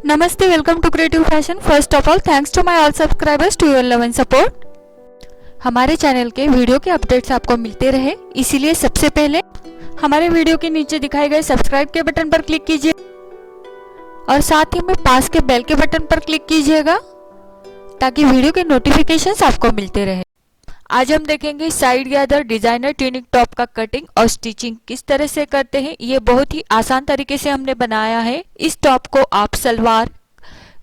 Namaste, welcome to Creative Fashion. First of all, thanks to my all subscribers to your love and support. हमारे channel के video के updates आपको मिलते रहे, इसीलिए सबसे पहले हमारे वीडियो के नीचे दिखाए गए सब्सक्राइब के बटन पर क्लिक कीजिए और साथ ही में पास के बेल के बटन पर क्लिक कीजिएगा ताकि वीडियो के नोटिफिकेशंस आपको मिलते रहे। आज हम देखेंगे side gather designer tunic top का कटिंग और स्टिचिंग किस तरह से करते हैं। ये बहुत ही आसान तरीके से हमने बनाया है। इस टॉप को आप सलवार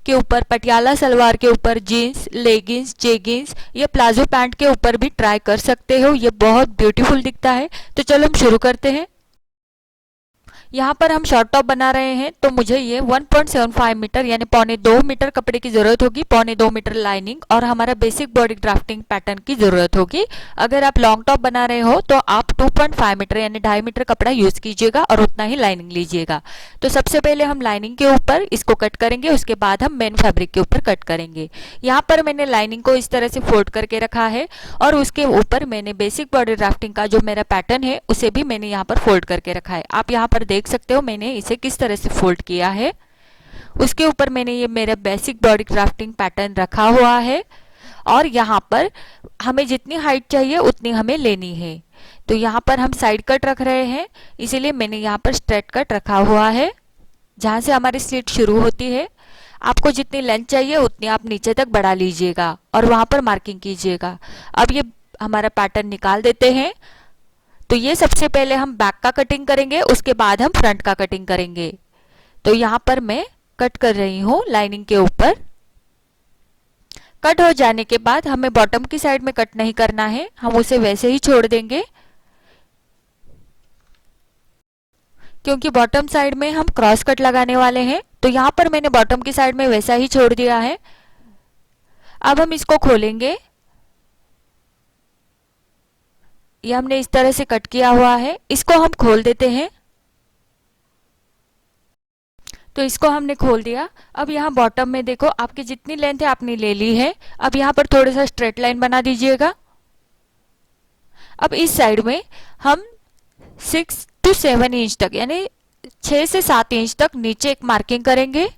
के ऊपर, पटियाला सलवार के ऊपर, जीन्स, लेगिंग्स, जेगिंग्स या प्लाजो पैंट के ऊपर भी ट्राई कर सकते हो। ये बहुत ब्यूटीफुल दिखता है। तो चलो हम शुरू करते हैं। यहाँ पर हम शॉर्ट टॉप बना रहे हैं तो मुझे ये 1.75 मीटर यानी 1.25 मीटर कपड़े की जरूरत होगी, 1.25 मीटर लाइनिंग और हमारा बेसिक बॉडी ड्राफ्टिंग पैटर्न की जरूरत होगी। अगर आप लॉन्ग टॉप बना रहे हो तो आप 2.5 मीटर यानी 2.5 मीटर कपड़ा यूज कीजिएगा और उतना ही लाइनिंग लीजिएगा। तो सबसे पहले हम लाइनिंग के ऊपर इसको कट करेंगे, उसके बाद हम मेन फैब्रिक के ऊपर कट करेंगे। यहाँ पर मैंने लाइनिंग को इस तरह से फोल्ड करके रखा है और उसके ऊपर मैंने बेसिक बॉडी ड्राफ्टिंग का जो मेरा पैटर्न है उसे भी मैंने यहाँ पर फोल्ड करके रखा है। आप यहाँ पर देख सकते हो मैंने इसे किस तरह से फोल्ड किया है। उसके ऊपर मैंने ये मेरा बेसिक बॉडी क्राफ्टिंग पैटर्न रखा हुआ है और यहाँ पर हमें जितनी हाइट चाहिए उतनी हमें लेनी है। तो यहाँ पर हम साइड कट रख रहे हैं, इसीलिए मैंने यहाँ पर स्ट्रेट कट रखा हुआ है जहाँ से हमारी स्लिट शुरू होती है। आपको जितनी लेंथ चाहिए उतनी आप नीचे तक बढ़ा लीजिएगा और वहाँ पर मार्किंग कीजिएगा। अब ये हमारा पैटर्न निकाल देते हैं। तो ये सबसे पहले हम बैक का कटिंग करेंगे, उसके बाद हम फ्रंट का कटिंग करेंगे। तो यहाँ पर मैं कट कर रही हूँ लाइनिंग के ऊपर। कट हो जाने के बाद हमें बॉटम की साइड में कट नहीं करना है, हम उसे वैसे ही छोड़ देंगे क्योंकि बॉटम साइड में हम क्रॉस कट लगाने वाले हैं। तो यहाँ पर मैंने बॉटम की साइड में वैसा ही छोड़ दिया है। अब हम इसको खोलेंगे। ये हमने इस तरह से कट किया हुआ है, इसको हम खोल देते हैं। तो इसको हमने खोल दिया। अब यहाँ बॉटम में देखो आपकी जितनी लेंथ है आपने ले ली है। अब यहाँ पर थोड़ा सा स्ट्रेट लाइन बना दीजिएगा। अब इस साइड में हम 6 to 7 इंच तक यानी 6 से 7 इंच तक नीचे एक मार्किंग करेंगे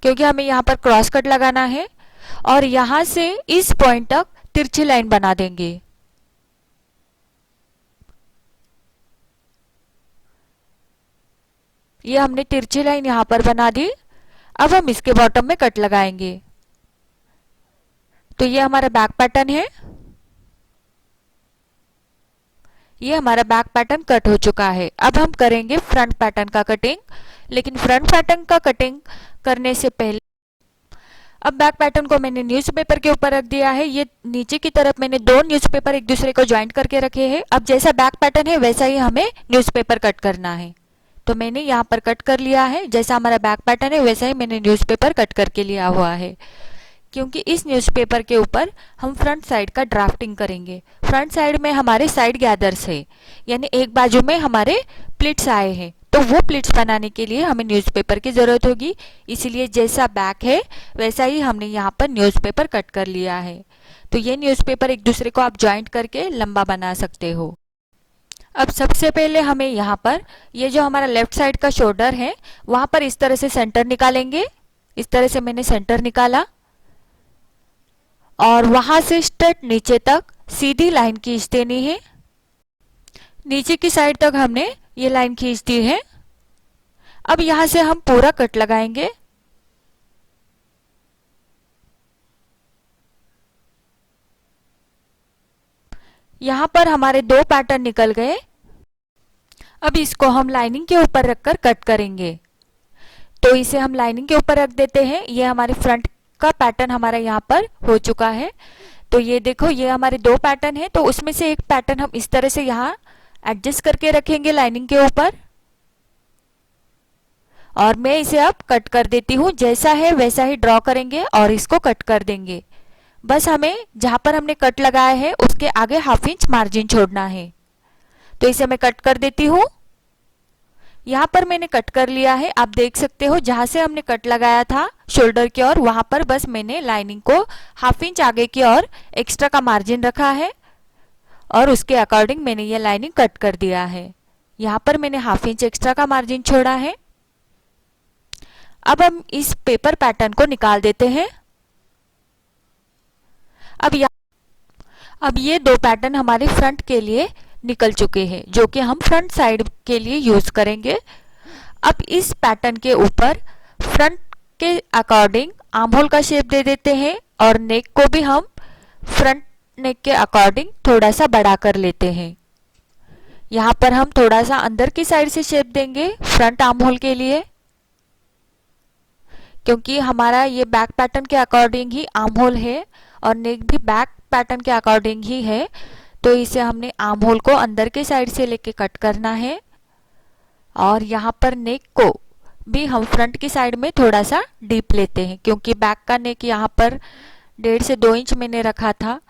क्योंकि हमें यहाँ पर क्रॉस कट लगाना है और यहाँ से इस पॉइंट तक तिरछी लाइन बना देंगे। ये हमने तिरछी लाइन यहाँ पर बना दी। अब हम इसके बॉटम में कट लगाएंगे। तो ये हमारा बैक पैटर्न है। ये हमारा बैक पैटर्न कट हो चुका है। अब हम करेंगे फ्रंट पैटर्न का कटिंग, लेकिन फ्रंट पैटर्न का कटिंग करने से पहले अब बैक पैटर्न को मैंने न्यूज़पेपर के ऊपर रख दिया है। ये नीचे की तरफ मैंने 2 न्यूज़पेपर एक दूसरे को ज्वाइंट करके रखे हैं। अब जैसा बैक पैटर्न है वैसा ही हमें न्यूज़पेपर कट करना है। तो मैंने यहाँ पर कट कर लिया है। जैसा हमारा बैक पैटर्न है वैसा ही मैंने न्यूज़पेपर कट करके लिया हुआ है क्योंकि इस न्यूज़पेपर के ऊपर हम फ्रंट साइड का ड्राफ्टिंग करेंगे। फ्रंट साइड में हमारे साइड गैदर्स है यानी एक बाजू में हमारे प्लिट्स आए हैं, तो वो प्लिट्स बनाने के लिए हमें न्यूज़पेपर की ज़रूरत होगी। इसीलिए जैसा बैक है वैसा ही हमने यहाँ पर न्यूज़पेपर कट कर लिया है। तो ये न्यूज़पेपर एक दूसरे को आप ज्वाइंट करके लंबा बना सकते हो। अब सबसे पहले हमें यहाँ पर ये जो हमारा लेफ्ट साइड का शोल्डर है वहां पर इस तरह से सेंटर निकालेंगे। इस तरह से मैंने सेंटर निकाला और वहां से स्ट्रेट नीचे तक सीधी लाइन खींच देनी है। नीचे की साइड तक हमने ये लाइन खींच दी है। अब यहां से हम पूरा कट लगाएंगे। यहाँ पर हमारे 2 पैटर्न निकल गए। अब इसको हम लाइनिंग के ऊपर रखकर कट करेंगे। तो इसे हम लाइनिंग के ऊपर रख देते हैं। ये हमारे फ्रंट का पैटर्न हमारा यहाँ पर हो चुका है। तो ये देखो ये हमारे 2 पैटर्न है, तो उसमें से एक पैटर्न हम इस तरह से यहाँ एडजस्ट करके रखेंगे लाइनिंग के ऊपर और मैं इसे अब कट कर देती हूँ। जैसा है वैसा ही ड्रॉ करेंगे और इसको कट कर देंगे। बस हमें जहां पर हमने कट लगाया है उसके आगे 1/2 इंच मार्जिन छोड़ना है। तो इसे मैं कट कर देती हूँ। यहाँ पर मैंने कट कर लिया है। आप देख सकते हो जहां से हमने कट लगाया था शोल्डर की ओर वहां पर बस मैंने लाइनिंग को 1/2 इंच आगे की ओर एक्स्ट्रा का मार्जिन रखा है और उसके अकॉर्डिंग मैंने ये लाइनिंग कट कर दिया है। यहाँ पर मैंने हाफ इंच एक्स्ट्रा का मार्जिन छोड़ा है। अब हम इस पेपर पैटर्न को निकाल देते हैं। अब ये दो पैटर्न हमारे फ्रंट के लिए निकल चुके हैं, जो कि हम फ्रंट साइड के लिए यूज करेंगे। अब इस पैटर्न के ऊपर फ्रंट के अकॉर्डिंग आर्म होल का शेप दे देते हैं और नेक को भी हम फ्रंट नेक के अकॉर्डिंग थोड़ा सा बढ़ा कर लेते हैं। यहाँ पर हम थोड़ा सा अंदर की साइड से शेप देंगे फ्रंट आर्म होल के लिए, क्योंकि हमारा ये बैक पैटर्न के अकॉर्डिंग ही आर्म होल है और नेक भी बैक पैटर्न के अकॉर्डिंग ही है। तो इसे हमने आर्म होल को अंदर के साइड से लेके कट करना है और यहाँ पर नेक को भी हम फ्रंट की साइड में थोड़ा सा डीप लेते हैं, क्योंकि बैक का नेक यहाँ पर 1.5 से 2 इंच मैंने रखा था,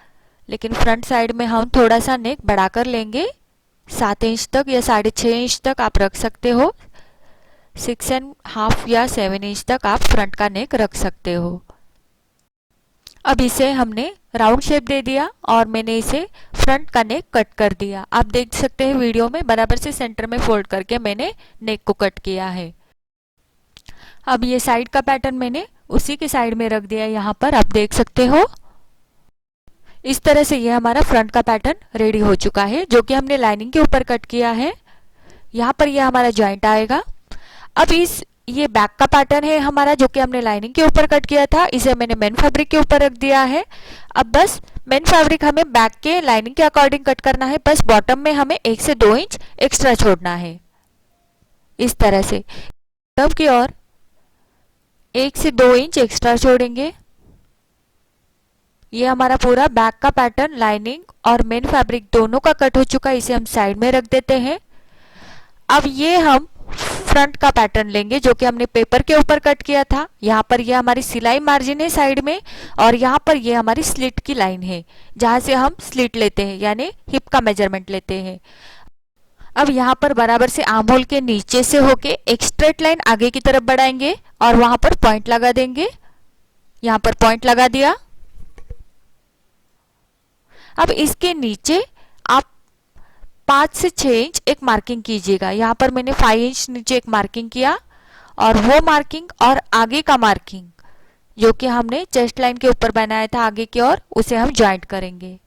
लेकिन फ्रंट साइड में हम थोड़ा सा नेक बढ़ा कर लेंगे। 7 इंच तक या 6.5 इंच तक आप रख सकते हो। 6.5 या 7 इंच तक आप फ्रंट का नेक रख सकते हो। अब इसे हमने राउंड शेप दे दिया और मैंने इसे फ्रंट का नेक कट कर दिया। आप देख सकते हैं वीडियो में बराबर से सेंटर में फोल्ड करके मैंने नेक को कट किया है। अब ये साइड का पैटर्न मैंने उसी के साइड में रख दिया। यहाँ पर आप देख सकते हो इस तरह से ये हमारा फ्रंट का पैटर्न रेडी हो चुका है, जो कि हमने लाइनिंग के ऊपर कट किया है। यहाँ पर ये हमारा जॉइंट आएगा। अब ये बैक का पैटर्न है हमारा, जो कि हमने लाइनिंग के ऊपर कट किया था, इसे मैंने मेन फैब्रिक के ऊपर रख दिया है। अब बस मेन फैब्रिक हमें बैक के लाइनिंग के अकॉर्डिंग कट करना है, बस बॉटम में हमें 1 से 2 इंच एक्स्ट्रा छोड़ना है। इस तरह से बॉटम की ओर 1 से 2 इंच एक्स्ट्रा छोड़ेंगे। ये हमारा पूरा बैक का पैटर्न लाइनिंग और मेन फैब्रिक दोनों का कट हो चुका है। इसे हम साइड में रख देते हैं। अब ये हम फ्रंट का पैटर्न लेंगे, जो कि हमने पेपर के ऊपर कट किया था। यहाँ पर ये हमारी सिलाई मार्जिन है साइड में और यहाँ पर ये हमारी स्लिट की लाइन है, जहां से हम स्लिट लेते हैं यानी हिप का मेजरमेंट लेते हैं। अब यहाँ पर बराबर से आर्म होल के नीचे से होके एक स्ट्रेट लाइन आगे की तरफ बढ़ाएंगे और वहां पर पॉइंट लगा देंगे। यहाँ पर पॉइंट लगा दिया। अब इसके नीचे आप 5 से 6 इंच एक मार्किंग कीजिएगा। यहाँ पर मैंने 5 इंच नीचे एक मार्किंग किया और वो मार्किंग और आगे का मार्किंग जो कि हमने चेस्ट लाइन के ऊपर बनाया था आगे की ओर, उसे हम ज्वाइंट करेंगे।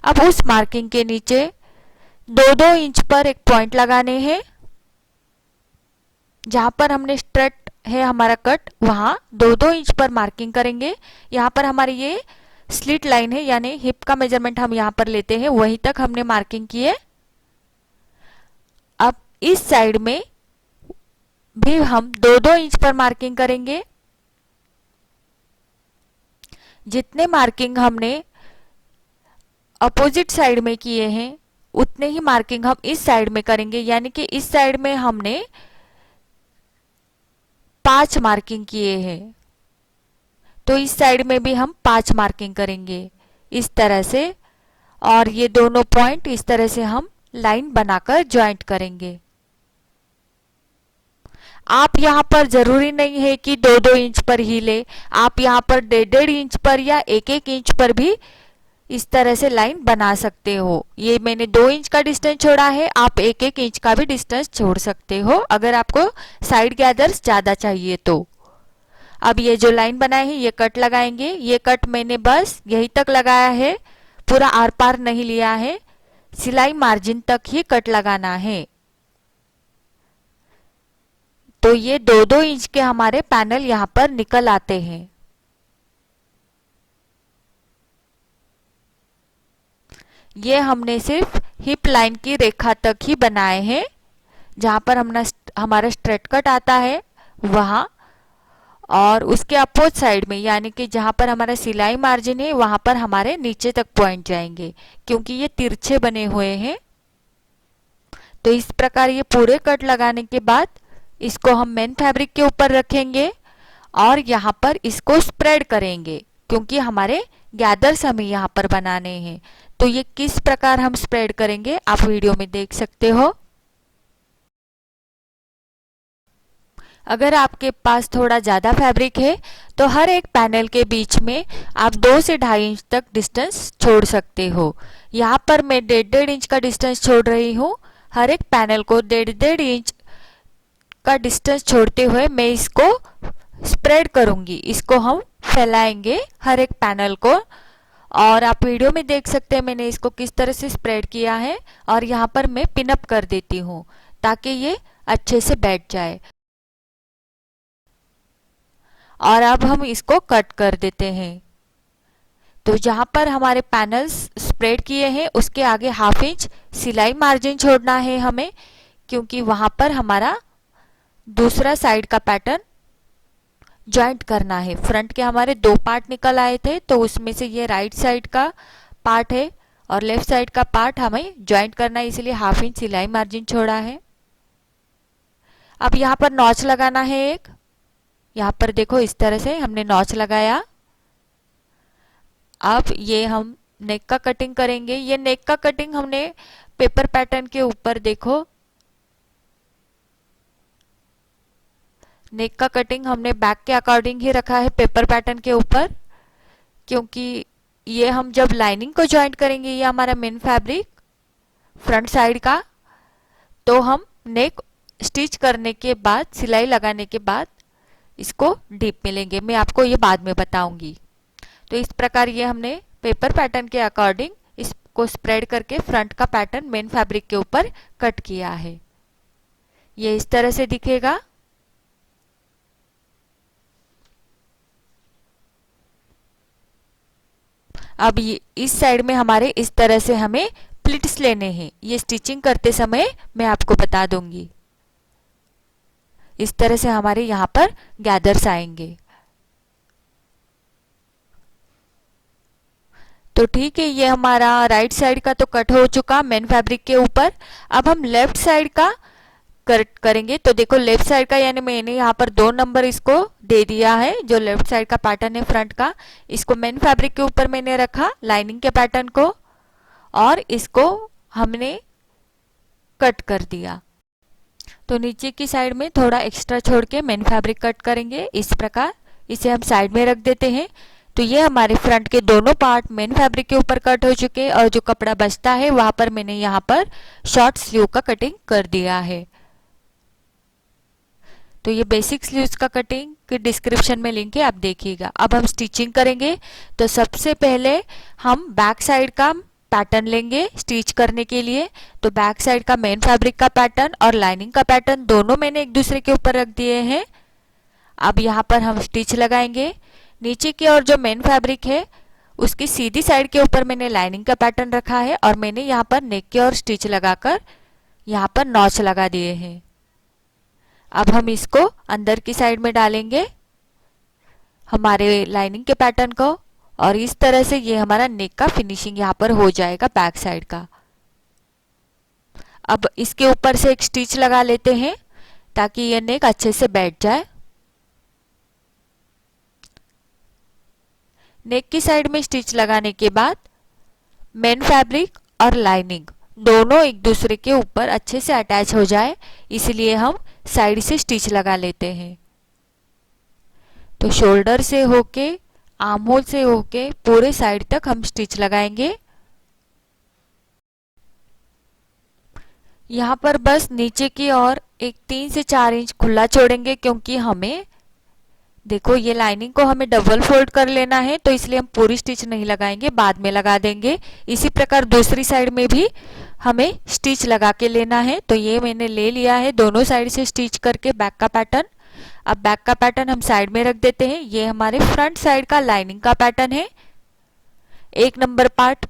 अब उस मार्किंग के नीचे 2-2 इंच पर एक पॉइंट लगाने हैं। जहां पर हमने स्ट्रेट है हमारा कट, वहां 2-2 इंच पर मार्किंग करेंगे। यहाँ पर हमारी ये स्लिट लाइन है यानी हिप का मेजरमेंट हम यहाँ पर लेते हैं, वहीं तक हमने मार्किंग की है। अब इस साइड में भी हम 2-2 इंच पर मार्किंग करेंगे। जितने मार्किंग हमने अपोजिट साइड में किए हैं उतने ही मार्किंग हम इस साइड में करेंगे, यानी कि इस साइड में हमने 5 मार्किंग किए हैं, तो इस साइड में भी हम 5 मार्किंग करेंगे इस तरह से। और ये दोनों पॉइंट इस तरह से हम लाइन बनाकर ज्वाइंट करेंगे। आप यहाँ पर जरूरी नहीं है कि 2-2 इंच पर ही ले, आप यहाँ पर 1.5 इंच पर या 1-1 इंच पर भी इस तरह से लाइन बना सकते हो। ये मैंने 2 इंच का डिस्टेंस छोड़ा है, आप 1-1 इंच का भी डिस्टेंस छोड़ सकते हो अगर आपको साइड गैदर्स ज्यादा चाहिए तो। अब ये जो लाइन बनाए हैं ये कट लगाएंगे। ये कट मैंने बस यहीं तक लगाया है, पूरा आर पार नहीं लिया है, सिलाई मार्जिन तक ही कट लगाना है। तो ये 2-2 इंच के हमारे पैनल यहाँ पर निकल आते हैं। ये हमने सिर्फ हिप लाइन की रेखा तक ही बनाए हैं, जहां पर हमारा स्ट्रेट कट आता है वहां, और उसके अपोज साइड में यानी कि जहां पर हमारा सिलाई मार्जिन है वहां पर हमारे नीचे तक पॉइंट जाएंगे, क्योंकि ये तिरछे बने हुए हैं। तो इस प्रकार ये पूरे कट लगाने के बाद इसको हम मेन फैब्रिक के ऊपर रखेंगे और यहाँ पर इसको स्प्रेड करेंगे, क्योंकि हमारे गैदर्स हमें यहाँ पर बनाने हैं। तो ये किस प्रकार हम स्प्रेड करेंगे आप वीडियो में देख सकते हो। अगर आपके पास थोड़ा ज़्यादा फैब्रिक है तो हर एक पैनल के बीच में आप 2 से 2.5 इंच तक डिस्टेंस छोड़ सकते हो। यहाँ पर मैं 1.5 इंच का डिस्टेंस छोड़ रही हूँ। हर एक पैनल को 1.5 इंच का डिस्टेंस छोड़ते हुए मैं इसको स्प्रेड करूँगी। इसको हम फैलाएंगे हर एक पैनल को, और आप वीडियो में देख सकते हैं मैंने इसको किस तरह से स्प्रेड किया है। और यहाँ पर मैं पिन अप कर देती हूँ ताकि ये अच्छे से बैठ जाए। और अब हम इसको कट कर देते हैं। तो जहाँ पर हमारे पैनल्स स्प्रेड किए हैं उसके आगे 1/2 इंच सिलाई मार्जिन छोड़ना है हमें, क्योंकि वहाँ पर हमारा दूसरा साइड का पैटर्न जॉइंट करना है। फ्रंट के हमारे 2 पार्ट निकल आए थे, तो उसमें से ये राइट साइड का पार्ट है और लेफ्ट साइड का पार्ट हमें जॉइंट करना है, इसलिए 1/2 इंच सिलाई मार्जिन छोड़ा है। अब यहाँ पर नॉच लगाना है एक। यहाँ पर देखो इस तरह से हमने नॉच लगाया। अब ये हम नेक का कटिंग करेंगे। ये नेक का कटिंग हमने पेपर पैटर्न के ऊपर, देखो नेक का कटिंग हमने बैक के अकॉर्डिंग ही रखा है पेपर पैटर्न के ऊपर, क्योंकि ये हम जब लाइनिंग को ज्वाइंट करेंगे, ये हमारा मेन फैब्रिक फ्रंट साइड का, तो हम नेक स्टिच करने के बाद, सिलाई लगाने के बाद इसको डीप में लेंगे। मैं आपको ये बाद में बताऊंगी। तो इस प्रकार ये हमने पेपर पैटर्न के अकॉर्डिंग इसको स्प्रेड करके फ्रंट का पैटर्न मेन फैब्रिक के ऊपर कट किया है। ये इस तरह से दिखेगा। अब ये इस साइड में हमारे इस तरह से हमें प्लिट्स लेने हैं। ये स्टिचिंग करते समय मैं आपको बता दूंगी। इस तरह से हमारे यहाँ पर गैदर्स आएंगे। तो ठीक है, ये हमारा राइट साइड का तो कट हो चुका मेन फैब्रिक के ऊपर। अब हम लेफ्ट साइड का कट करेंगे। तो देखो लेफ्ट साइड का, यानी मैंने यहाँ पर 2 नंबर इसको दे दिया है। जो लेफ्ट साइड का पैटर्न है फ्रंट का, इसको मेन फैब्रिक के ऊपर मैंने रखा लाइनिंग के पैटर्न को, और इसको हमने कट कर दिया। तो नीचे की साइड में थोड़ा एक्स्ट्रा छोड़ के मेन फैब्रिक कट करेंगे इस प्रकार। इसे हम साइड में रख देते हैं। तो ये हमारे फ्रंट के दोनों पार्ट मेन फैब्रिक के ऊपर कट हो चुके हैं, और जो कपड़ा बचता है वहां पर मैंने यहाँ पर शॉर्ट स्लीव का कटिंग कर दिया है। तो ये बेसिक स्लीव्स का कटिंग के डिस्क्रिप्शन में लिंक है, आप देखिएगा। अब हम स्टिचिंग करेंगे। तो सबसे पहले हम बैक साइड का पैटर्न लेंगे स्टिच करने के लिए। तो बैक साइड का मेन फैब्रिक का पैटर्न और लाइनिंग का पैटर्न दोनों मैंने एक दूसरे के ऊपर रख दिए हैं। अब यहाँ पर हम स्टिच लगाएंगे। नीचे की ओर जो मेन फैब्रिक है उसकी सीधी साइड के ऊपर मैंने लाइनिंग का पैटर्न रखा है, और मैंने यहाँ पर नेक की ओर स्टिच लगाकर यहाँ पर नॉच लगा दिए हैं। अब हम इसको अंदर की साइड में डालेंगे हमारे लाइनिंग के पैटर्न को, और इस तरह से ये हमारा नेक का फिनिशिंग यहाँ पर हो जाएगा बैक साइड का। अब इसके ऊपर से एक स्टिच लगा लेते हैं ताकि ये नेक अच्छे से बैठ जाए। नेक की साइड में स्टिच लगाने के बाद मेन फैब्रिक और लाइनिंग दोनों एक दूसरे के ऊपर अच्छे से अटैच हो जाए, इसलिए हम साइड से स्टिच लगा लेते हैं। तो शोल्डर से होके, आर्म होल से होके पूरे साइड तक हम स्टिच लगाएंगे। यहाँ पर बस नीचे की ओर एक 3 से 4 इंच खुला छोड़ेंगे, क्योंकि हमें देखो ये लाइनिंग को हमें डबल फोल्ड कर लेना है, तो इसलिए हम पूरी स्टिच नहीं लगाएंगे, बाद में लगा देंगे। इसी प्रकार दूसरी साइड में भी हमें स्टिच लगा के लेना है। तो ये मैंने ले लिया है दोनों साइड से स्टिच करके बैक का पैटर्न। अब बैक का पैटर्न हम साइड में रख देते हैं। ये हमारे फ्रंट साइड का लाइनिंग का पैटर्न है। 1 नंबर पार्ट,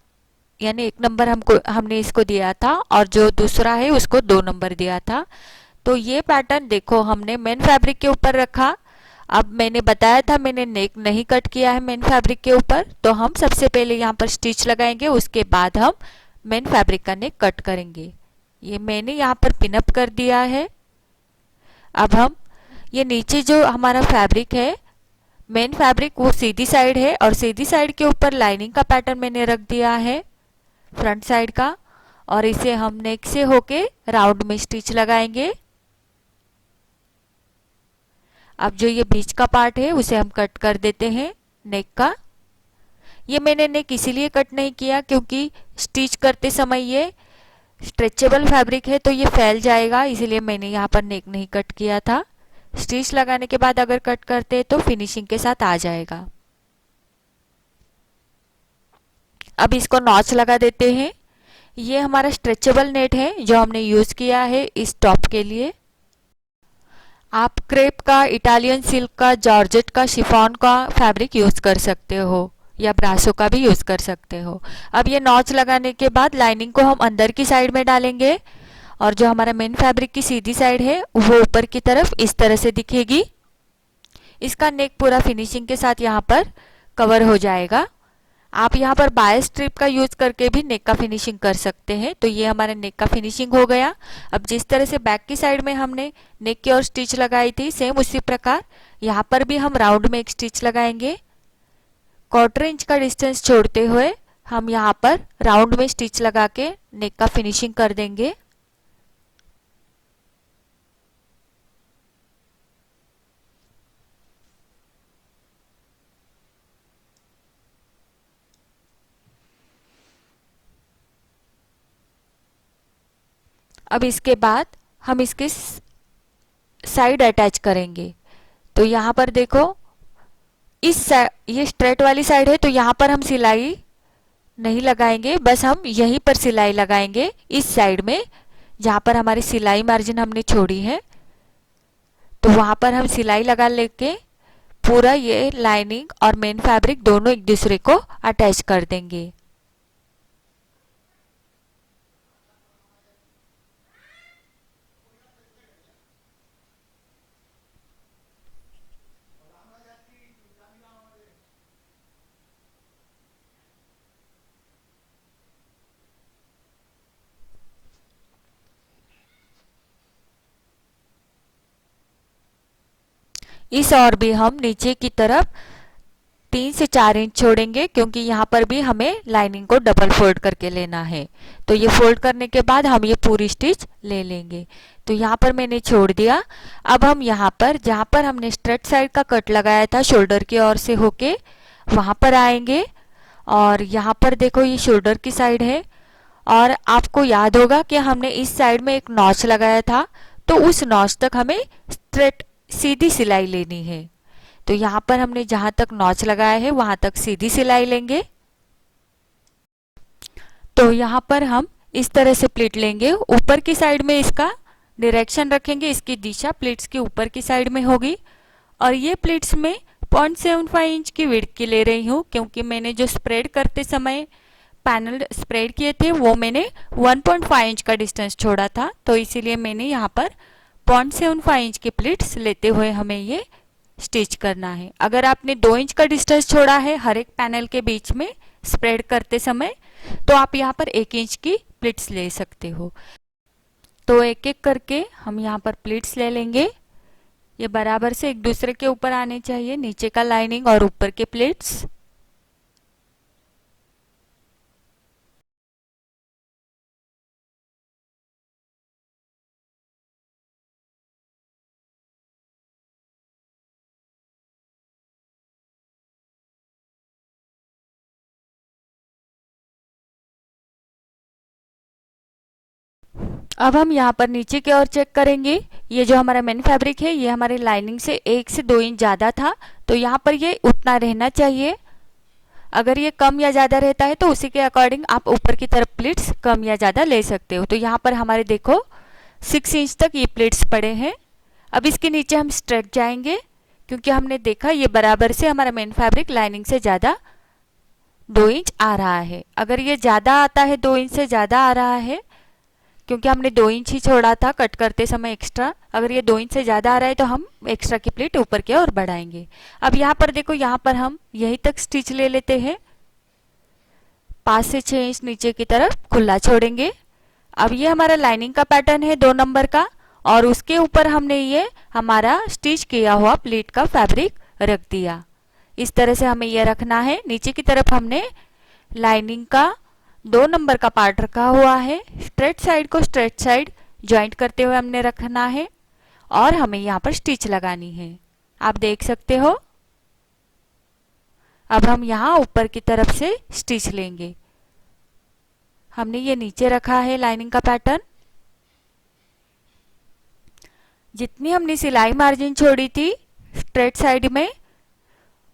यानी 1 नंबर हमने इसको दिया था, और जो दूसरा है उसको 2 नंबर दिया था। तो ये पैटर्न देखो हमने मेन फैब्रिक के ऊपर रखा। अब मैंने बताया था मैंने नेक नहीं कट किया है मेन फैब्रिक के ऊपर, तो हम सबसे पहले यहाँ पर स्टिच लगाएंगे, उसके बाद हम मेन फैब्रिक का नेक कट करेंगे। ये मैंने यहाँ पर पिनअप कर दिया है। अब हम ये नीचे जो हमारा फैब्रिक है, मेन फैब्रिक, वो सीधी साइड है, और सीधी साइड के ऊपर लाइनिंग का पैटर्न मैंने रख दिया है फ्रंट साइड का, और इसे हम नेक से होके राउंड में स्टिच लगाएंगे। अब जो ये बीच का पार्ट है उसे हम कट कर देते हैं नेक का। ये मैंने नेक इसीलिए कट नहीं किया क्योंकि स्टिच करते समय ये स्ट्रेचेबल फैब्रिक है तो ये फैल जाएगा, इसीलिए मैंने यहाँ पर नेक नहीं कट किया था। स्टिच लगाने के बाद अगर कट करते हैं तो फिनिशिंग के साथ आ जाएगा। अब इसको नॉच लगा देते हैं। ये हमारा स्ट्रेचेबल नेट है जो हमने यूज किया है इस टॉप के लिए। आप क्रेप का, इटालियन सिल्क का, जॉर्जेट का, शिफॉन का फैब्रिक यूज कर सकते हो या ब्रासो का भी यूज कर सकते हो। अब ये नॉच लगाने के बाद लाइनिंग को हम अंदर की साइड में डालेंगे और जो हमारा मेन फैब्रिक की सीधी साइड है वो ऊपर की तरफ इस तरह से दिखेगी। इसका नेक पूरा फिनिशिंग के साथ यहाँ पर कवर हो जाएगा। आप यहाँ पर बाय स्ट्रिप का यूज करके भी नेक का फिनिशिंग कर सकते हैं। तो ये हमारा नेक का फिनिशिंग हो गया। अब जिस तरह से बैक की साइड में हमने नेक की ओर स्टिच लगाई थी, सेम उसी प्रकार यहाँ पर भी हम राउंड में एक स्टिच लगाएंगे। 1/4 इंच का डिस्टेंस छोड़ते हुए हम यहाँ पर राउंड में स्टिच लगा के नेक का फिनिशिंग कर देंगे। अब इसके बाद हम इसके साइड अटैच करेंगे। तो यहाँ पर देखो ये स्ट्रेट वाली साइड है तो यहाँ पर हम सिलाई नहीं लगाएंगे, बस हम यहीं पर सिलाई लगाएंगे इस साइड में जहाँ पर हमारी सिलाई मार्जिन हमने छोड़ी है। तो वहाँ पर हम सिलाई लगा लेके पूरा ये लाइनिंग और मेन फैब्रिक दोनों एक दूसरे को अटैच कर देंगे। इस और भी हम नीचे की तरफ 3 से 4 इंच छोड़ेंगे क्योंकि यहाँ पर भी हमें लाइनिंग को डबल फोल्ड करके लेना है। तो ये फोल्ड करने के बाद हम ये पूरी स्टिच ले लेंगे। तो यहाँ पर मैंने छोड़ दिया। अब हम यहाँ पर जहाँ पर हमने स्ट्रेट साइड का कट लगाया था शोल्डर की ओर से होके वहाँ पर आएंगे और यहाँ पर देखो ये शोल्डर की साइड है और आपको याद होगा कि हमने इस साइड में एक नॉच लगाया था तो उस नॉच तक हमें स्ट्रेट सीधी सिलाई लेनी है। तो यहाँ पर हमने जहां तक नॉच लगाया है वहां तक सीधी सिलाई लेंगे। तो यहाँ पर हम इस तरह से प्लीट लेंगे। ऊपर की साइड में इसका डायरेक्शन रखेंगे, इसकी दिशा प्लीट्स की ऊपर की साइड में होगी और ये प्लीट्स में 0.75 इंच की विड्थ की ले रही हूँ क्योंकि मैंने जो स्प्रेड करते समय पैनल स्प्रेड किए थे वो मैंने 1.5 इंच का डिस्टेंस छोड़ा था। तो इसीलिए मैंने यहाँ पर 0.75 इंच की प्लीट्स लेते हुए हमें ये स्टिच करना है। अगर आपने 2 इंच का डिस्टेंस छोड़ा है हर एक पैनल के बीच में स्प्रेड करते समय तो आप यहाँ पर 1 इंच की प्लीट्स ले सकते हो। तो एक एक करके हम यहाँ पर प्लीट्स ले लेंगे। ये बराबर से एक दूसरे के ऊपर आने चाहिए, नीचे का लाइनिंग और ऊपर के प्लीट्स। अब हम यहाँ पर नीचे की ओर चेक करेंगे। ये जो हमारा मेन फैब्रिक है ये हमारे लाइनिंग से 1 से 2 इंच ज़्यादा था तो यहाँ पर ये उतना रहना चाहिए। अगर ये कम या ज़्यादा रहता है तो उसी के अकॉर्डिंग आप ऊपर की तरफ प्लीट्स कम या ज़्यादा ले सकते हो। तो यहाँ पर हमारे देखो 6 इंच तक ये प्लीट्स पड़े हैं। अब इसके नीचे हम स्ट्रेट जाएंगे क्योंकि हमने देखा ये बराबर से हमारा मेन फैब्रिक लाइनिंग से ज़्यादा 2 इंच आ रहा है। अगर ये ज़्यादा आता है, 2 इंच से ज़्यादा आ रहा है क्योंकि हमने 2 इंच ही छोड़ा था कट करते समय एक्स्ट्रा, अगर ये 2 इंच से ज़्यादा आ रहा है तो हम एक्स्ट्रा की प्लीट ऊपर की ओर बढ़ाएंगे। अब यहाँ पर देखो यहाँ पर हम यहीं तक स्टिच ले लेते हैं, 5 से 6 इंच नीचे की तरफ खुला छोड़ेंगे। अब ये हमारा लाइनिंग का पैटर्न है 2 नंबर का और उसके ऊपर हमने ये हमारा स्टिच किया हुआ प्लीट का फैब्रिक रख दिया। इस तरह से हमें ये रखना है। नीचे की तरफ हमने लाइनिंग का 2 नंबर का पार्ट रखा हुआ है। स्ट्रेट साइड को स्ट्रेट साइड ज्वाइंट करते हुए हमने रखना है और हमें यहाँ पर स्टिच लगानी है। आप देख सकते हो। अब हम यहाँ ऊपर की तरफ से स्टिच लेंगे। हमने ये नीचे रखा है लाइनिंग का पैटर्न। जितनी हमने सिलाई मार्जिन छोड़ी थी स्ट्रेट साइड में,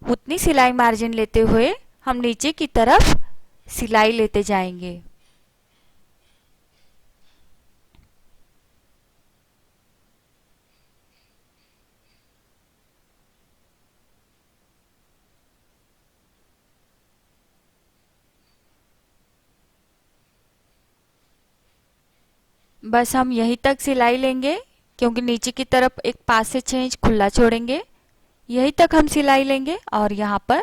उतनी सिलाई मार्जिन लेते हुए हम नीचे की तरफ सिलाई लेते जाएंगे। बस हम यहीं तक सिलाई लेंगे, क्योंकि नीचे की तरफ एक 5 से 6 इंच खुला छोड़ेंगे। यहीं तक हम सिलाई लेंगे और यहाँ पर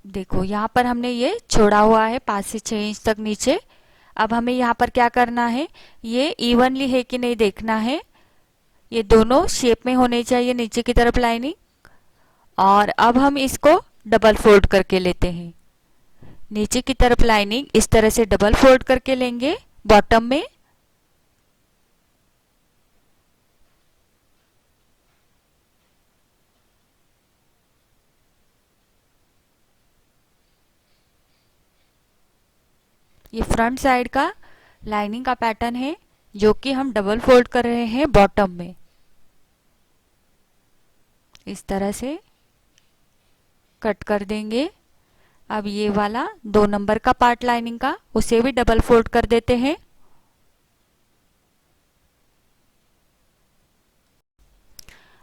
देखो, यहाँ पर हमने ये छोड़ा हुआ है 5 से 6 इंच तक नीचे। अब हमें यहाँ पर क्या करना है, ये इवनली है कि नहीं देखना है। ये दोनों शेप में होने चाहिए नीचे की तरफ लाइनिंग। और अब हम इसको डबल फोल्ड करके लेते हैं। नीचे की तरफ लाइनिंग इस तरह से डबल फोल्ड करके लेंगे बॉटम में। ये फ्रंट साइड का लाइनिंग का पैटर्न है जो कि हम डबल फोल्ड कर रहे हैं बॉटम में। इस तरह से कट कर देंगे। अब ये वाला 2 नंबर का पार्ट लाइनिंग का, उसे भी डबल फोल्ड कर देते हैं।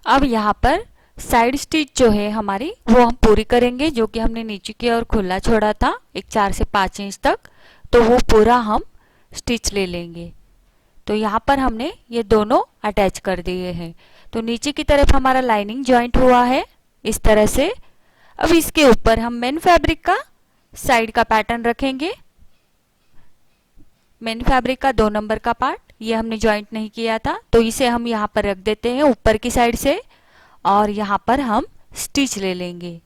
अब यहाँ पर साइड स्टिच जो है हमारी, वो हम पूरी करेंगे, जो कि हमने नीचे की ओर खुला छोड़ा था एक 4 से 5 इंच तक, तो वो पूरा हम स्टिच ले लेंगे। तो यहाँ पर हमने ये दोनों अटैच कर दिए हैं। तो नीचे की तरफ हमारा लाइनिंग जॉइंट हुआ है इस तरह से। अब इसके ऊपर हम मेन फैब्रिक का साइड का पैटर्न रखेंगे। मेन फैब्रिक का 2 नंबर का पार्ट, ये हमने जॉइंट नहीं किया था, तो इसे हम यहाँ पर रख देते हैं ऊपर की साइड से और यहाँ पर हम स्टिच ले लेंगे।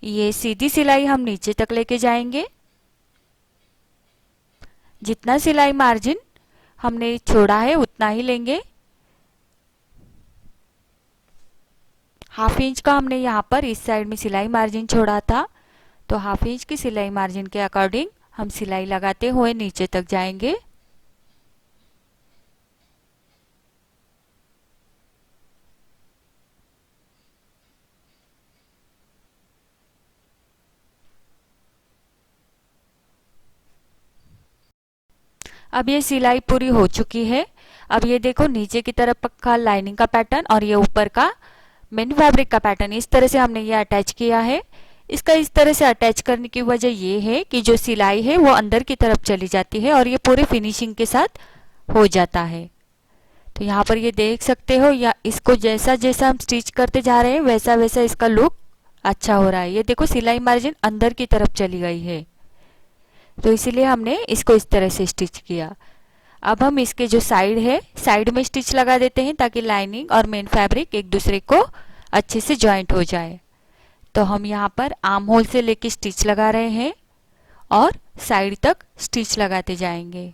ये सीधी सिलाई हम नीचे तक लेके जाएंगे। जितना सिलाई मार्जिन हमने छोड़ा है उतना ही लेंगे। हाफ इंच का हमने यहाँ पर इस साइड में सिलाई मार्जिन छोड़ा था, तो हाफ इंच की सिलाई मार्जिन के अकॉर्डिंग हम सिलाई लगाते हुए नीचे तक जाएंगे। अब ये सिलाई पूरी हो चुकी है। अब ये देखो, नीचे की तरफ का लाइनिंग का पैटर्न और ये ऊपर का मेन फैब्रिक का पैटर्न, इस तरह से हमने ये अटैच किया है। इसका इस तरह से अटैच करने की वजह ये है कि जो सिलाई है वो अंदर की तरफ चली जाती है और ये पूरे फिनिशिंग के साथ हो जाता है। तो यहाँ पर ये देख सकते हो, या इसको जैसा जैसा हम स्टिच करते जा रहे हैं वैसा वैसा इसका लुक अच्छा हो रहा है। ये देखो, सिलाई मार्जिन अंदर की तरफ चली गई है, तो इसीलिए हमने इसको इस तरह से स्टिच किया। अब हम इसके जो साइड है, साइड में स्टिच लगा देते हैं ताकि लाइनिंग और मेन फैब्रिक एक दूसरे को अच्छे से जॉइंट हो जाए। तो हम यहाँ पर आर्म होल से लेके स्टिच लगा रहे हैं और साइड तक स्टिच लगाते जाएंगे।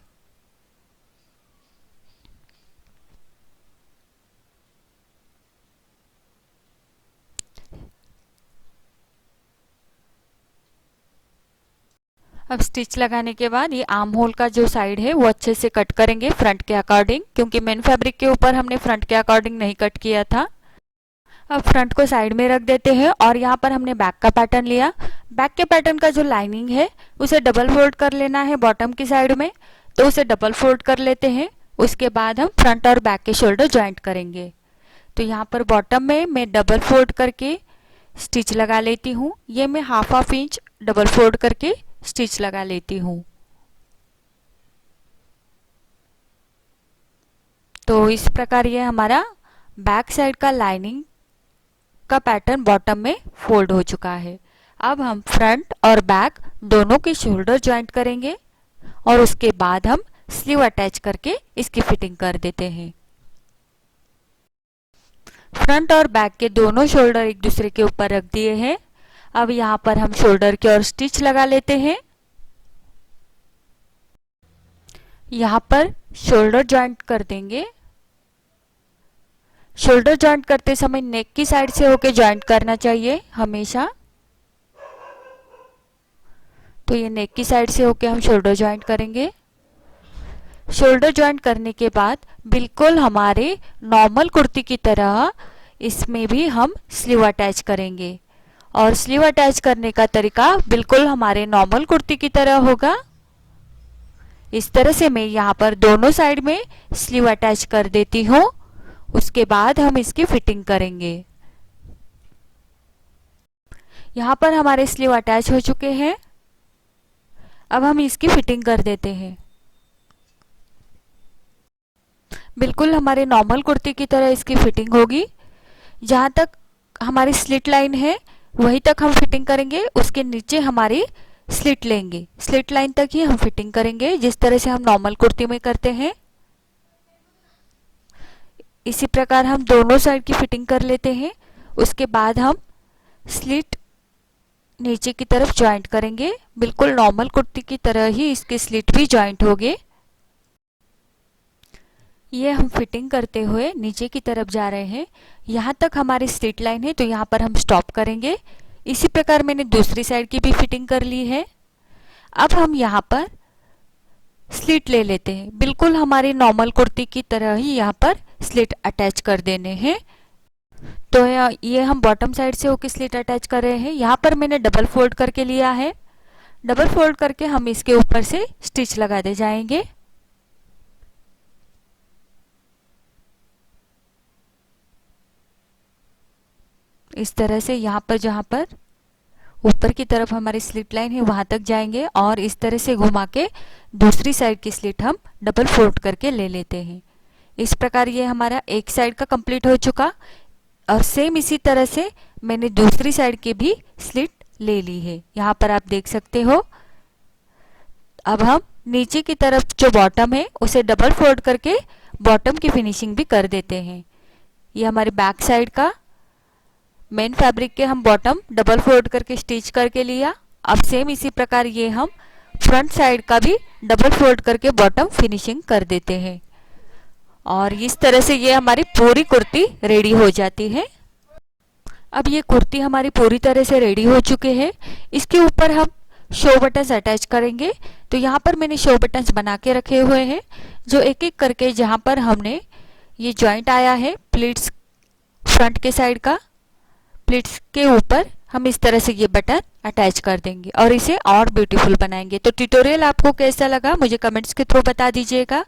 अब स्टिच लगाने के बाद ये आर्म होल का जो साइड है वो अच्छे से कट करेंगे फ्रंट के अकॉर्डिंग, क्योंकि मेन फैब्रिक के ऊपर हमने फ्रंट के अकॉर्डिंग नहीं कट किया था। अब फ्रंट को साइड में रख देते हैं और यहाँ पर हमने बैक का पैटर्न लिया। बैक के पैटर्न का जो लाइनिंग है उसे डबल फोल्ड कर लेना है बॉटम की साइड में, तो उसे डबल फोल्ड कर लेते हैं। उसके बाद हम फ्रंट और बैक के शोल्डर ज्वाइंट करेंगे। तो यहाँ पर बॉटम में मैं डबल फोल्ड करके स्टिच लगा लेती हूँ। ये मैं हाफ इंच डबल फोल्ड करके स्टिच लगा लेती हूँ। तो इस प्रकार ये हमारा बैक साइड का लाइनिंग का पैटर्न बॉटम में फोल्ड हो चुका है। अब हम फ्रंट और बैक दोनों के शोल्डर ज्वाइंट करेंगे और उसके बाद हम स्लीव अटैच करके इसकी फिटिंग कर देते हैं। फ्रंट और बैक के दोनों शोल्डर एक दूसरे के ऊपर रख दिए हैं। अब यहाँ पर हम शोल्डर की ओर स्टिच लगा लेते हैं। यहाँ पर शोल्डर जॉइंट कर देंगे। शोल्डर जॉइंट करते समय नेक की साइड से होके जॉइंट करना चाहिए हमेशा। तो ये नेक की साइड से होके हम शोल्डर जॉइंट करेंगे। शोल्डर जॉइंट करने के बाद बिल्कुल हमारे नॉर्मल कुर्ती की तरह इसमें भी हम स्लीव अटैच करेंगे, और स्लीव अटैच करने का तरीका बिल्कुल हमारे नॉर्मल कुर्ती की तरह होगा। इस तरह से मैं यहाँ पर दोनों साइड में स्लीव अटैच कर देती हूँ। उसके बाद हम इसकी फिटिंग करेंगे। यहाँ पर हमारे स्लीव अटैच हो चुके हैं। अब हम इसकी फिटिंग कर देते हैं। बिल्कुल हमारे नॉर्मल कुर्ती की तरह इसकी फिटिंग होगी। जहाँ तक हमारी स्लिट लाइन है वहीं तक हम फिटिंग करेंगे, उसके नीचे हमारी स्लिट लेंगे। स्लिट लाइन तक ही हम फिटिंग करेंगे, जिस तरह से हम नॉर्मल कुर्ती में करते हैं। इसी प्रकार हम दोनों साइड की फिटिंग कर लेते हैं। उसके बाद हम स्लिट नीचे की तरफ जॉइंट करेंगे। बिल्कुल नॉर्मल कुर्ती की तरह ही इसके स्लिट भी जॉइंट होंगे। ये हम फिटिंग करते हुए नीचे की तरफ जा रहे हैं। यहाँ तक हमारी स्लिट लाइन है, तो यहाँ पर हम स्टॉप करेंगे। इसी प्रकार मैंने दूसरी साइड की भी फिटिंग कर ली है। अब हम यहाँ पर स्लिट ले लेते हैं। बिल्कुल हमारी नॉर्मल कुर्ती की तरह ही यहाँ पर स्लिट अटैच कर देने हैं। तो ये हम बॉटम साइड से होकर स्लिट अटैच कर रहे हैं। यहाँ पर मैंने डबल फोल्ड करके लिया है। डबल फोल्ड करके हम इसके ऊपर से स्टिच लगा दे जाएंगे। इस तरह से यहाँ पर जहाँ पर ऊपर की तरफ हमारी स्लिट लाइन है वहां तक जाएंगे, और इस तरह से घुमा के दूसरी साइड की स्लिट हम डबल फोल्ड करके ले लेते हैं। इस प्रकार ये हमारा एक साइड का कंप्लीट हो चुका, और सेम इसी तरह से मैंने दूसरी साइड की भी स्लिट ले ली है। यहाँ पर आप देख सकते हो। अब हम नीचे की तरफ जो बॉटम है उसे डबल फोल्ड करके बॉटम की फिनिशिंग भी कर देते हैं। ये हमारे बैक साइड का मेन फैब्रिक के हम बॉटम डबल फोल्ड करके स्टिच करके लिया। अब सेम इसी प्रकार ये हम फ्रंट साइड का भी डबल फोल्ड करके बॉटम फिनिशिंग कर देते हैं, और इस तरह से ये हमारी पूरी कुर्ती रेडी हो जाती है। अब ये कुर्ती हमारी पूरी तरह से रेडी हो चुके हैं। इसके ऊपर हम शो बटन्स अटैच करेंगे। तो यहाँ पर मैंने शो बटन्स बना के रखे हुए हैं, जो एक एक करके जहाँ पर हमने ये जॉइंट आया है प्लीट्स फ्रंट के साइड का, प्लीट्स के ऊपर हम इस तरह से ये बटन अटैच कर देंगे और इसे और ब्यूटीफुल बनाएंगे। तो ट्यूटोरियल आपको कैसा लगा मुझे कमेंट्स के थ्रू बता दीजिएगा।